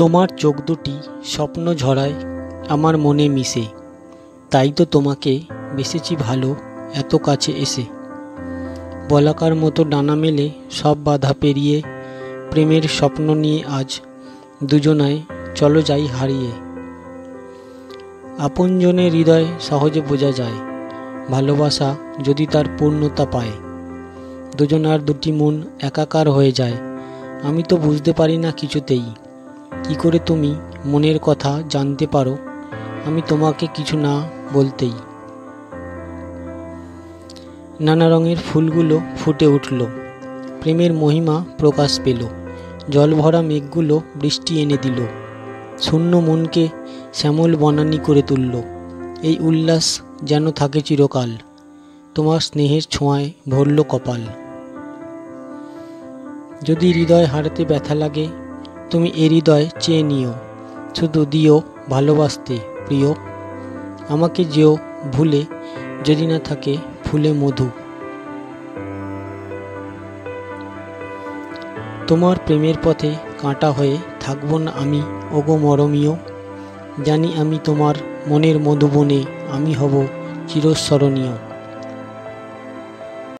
তোমার চোখ দুটি স্বপ্ন ঝরায় আমার মনে মিশে, তাই তো তোমাকে বেসেছি ভালো এত কাছে এসে। বলাকার মতো ডানা মেলে সব বাধা পেরিয়ে প্রেমের স্বপ্ন নিয়ে আজ দুজনায় চলো যাই হারিয়ে। আপনজনের হৃদয় সহজে বোঝা যায়, ভালোবাসা যদি তার পূর্ণতা পায়। দুজনার দুটি মন একাকার হয়ে যায়, আমি তো বুঝতে পারি না কিছুতেই কি করে তুমি মনের কথা জানতে পারো আমি তোমাকে কিছু না বলতেই। নানা রঙের ফুলগুলো ফুটে উঠল, প্রেমের মহিমা প্রকাশ পেল। জল ভরা মেঘগুলো বৃষ্টি এনে দিল, শূন্য মনকে শ্যামল বনানী করে তুলল। এই উল্লাস যেন থাকে চিরকাল, তোমার স্নেহের ছোঁয়ায় ভরল কপাল। যদি হৃদয় হারাতে ব্যথা লাগে, তুমি এ হৃদয় চেয়ে নিও, শুধু দিও ভালোবাসতে প্রিয়। আমাকে যেও ভুলে যদি না থাকে ফুলে মধু। তোমার প্রেমের পথে কাঁটা হয়ে থাকবো না আমি ওগো মরমীয়। জানি আমি তোমার মনের মধুবনে আমি হব চিরস্মরণীয়।